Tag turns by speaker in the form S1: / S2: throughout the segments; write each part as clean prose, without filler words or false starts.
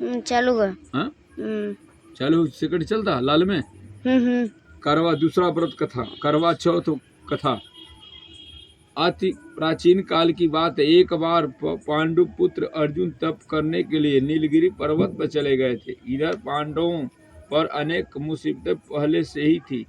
S1: चालू कर।
S2: हाँ चालू सेकंड चलता लाल में। करवा दूसरा व्रत कथा, करवा चौथ कथा। अति प्राचीन काल की बात है। एक बार पांडु पुत्र अर्जुन तप करने के लिए नीलगिरी पर्वत पर चले गए थे। इधर पांडवों पर अनेक मुसीबतें पहले से ही थी।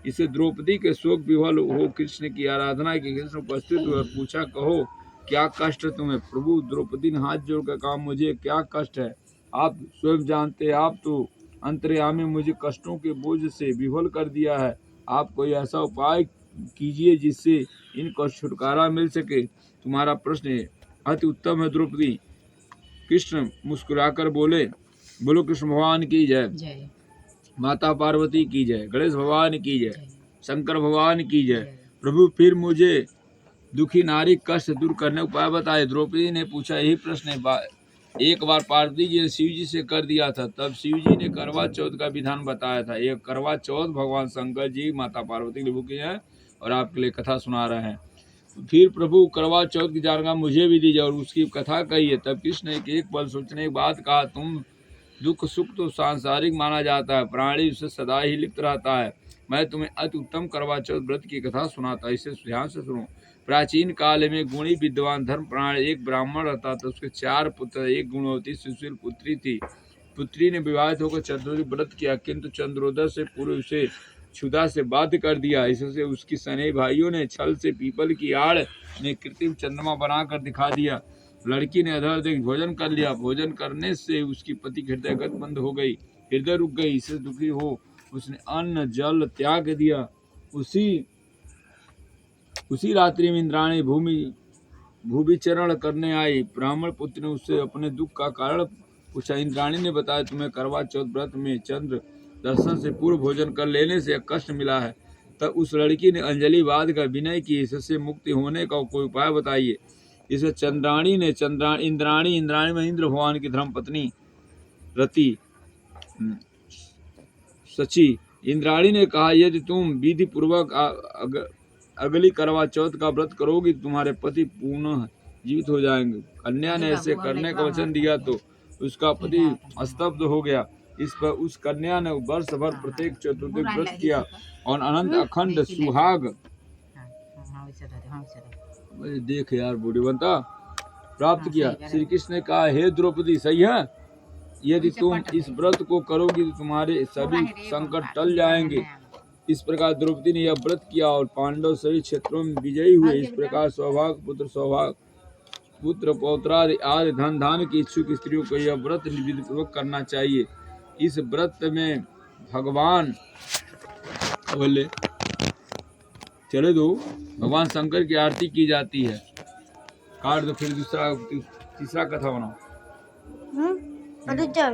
S2: इसे द्रौपदी के शोक विह्वल हो कृष्ण की आराधना की कृष्ण उपस्थित हुए और पूछा, कहो क्या कष्ट है तुम्हें। प्रभु द्रौपदी ने हाथ जोड़कर कहा, मुझे क्या कष्ट है, आप स्वयं जानते हैं। आप तो अंतर्यामी, मुझे कष्टों के बोझ से विह्वल कर दिया है। आप कोई ऐसा उपाय कीजिए जिससे इनको छुटकारा मिल सके। तुम्हारा प्रश्न अति उत्तम है द्रौपदी। कृष्ण मुस्कुराकर बोले, बोलो कृष्ण भगवान की जय, माता पार्वती की जय, गणेश भगवान की जय, शंकर भगवान की जय। प्रभु फिर मुझे दुखी नारी कष्ट दूर करने उपाय बताए। द्रौपदी ने पूछा, यही प्रश्न एक बार पार्वती जी ने शिव जी से कर दिया था। तब शिव जी ने करवा चौथ का विधान बताया था। ये करवा चौथ भगवान शंकर जी माता पार्वती के लिए है और आपके लिए कथा सुना रहे हैं। फिर प्रभु करवा चौथ की जानकारी मुझे भी दीजिए और उसकी कथा कही है। तब कृष्ण ने एक पल सोचने के बाद कहा, तुम दुख सुख तो सांसारिक माना जाता है, प्राणी उससे सदा ही लिप्त रहता है। मैं तुम्हें अति उत्तम करवा चौथ व्रत की कथा सुनाता, इसे ध्यान से सुनो। प्राचीन काल में गुणी विद्वान धर्म प्राण एक ब्राह्मण रहता था। उसके 4 पुत्र, एक गुणवती सुशील पुत्री थी। पुत्री ने विवाहित होकर चतुर्थी व्रत किया, किंतु चंद्रोदय से पूर्व उसे क्षुधा से बाध्य कर दिया। इससे उसकी सने भाइयों ने छल से पीपल की आड़ में कृत्रिम चंद्रमा बनाकर दिखा दिया। लड़की ने अधर देख भोजन कर लिया। भोजन करने से उसकी पति हृदय गत बंद हो गई, हृदय रुक गई। इससे दुखी हो उसने अन्न जल त्याग दिया। उसी रात्रि में इंद्राणी भूविचरण करने आई। ब्राह्मण पुत्र ने उससे अपने दुख का कारण पूछा। इंद्राणी ने बताया, तुम्हें करवा चौथ व्रत में चंद्र दर्शन से पूर्व भोजन कर लेने से कष्ट मिला है। तब उस लड़की ने अंजलि बांध कर विनय की, इससे मुक्ति होने का कोई उपाय बताइए। इसे इंद्राणी में इंद्र भगवान की धर्म पत्नी रति सची। इंद्राणी ने कहा, यदि तुम विधि पूर्वक अगली करवा चौथ का व्रत करोगी तुम्हारे पति पुनः जीवित हो जाएंगे। कन्या ने ऐसे करने का वचन दिया तो उसका पति स्तब्ध हो गया। इस पर उस कन्या ने वर्ष भर प्रत्येक चतुर्थी व्रत किया और अनंत अखंड सुहाग देख यार बुढ़ीवंता प्राप्त किया। श्री कृष्ण ने कहा, हे द्रौपदी, सही है, यदि तुम इस व्रत को करोगी तो तुम्हारे सभी संकट टल जाएंगे। इस प्रकार द्रौपदी ने यह व्रत किया और पांडव सभी क्षेत्रों में विजयी हुए। इस प्रकार सौभाग्य पुत्र पौत्रादि आदि धन धान की इच्छुक स्त्रियों को यह व्रत विधि पूर्वक करना चाहिए। इस व्रत में भगवान भगवान शंकर की आरती की जाती है। काट दो, फिर तीसरा कथा बनाओ।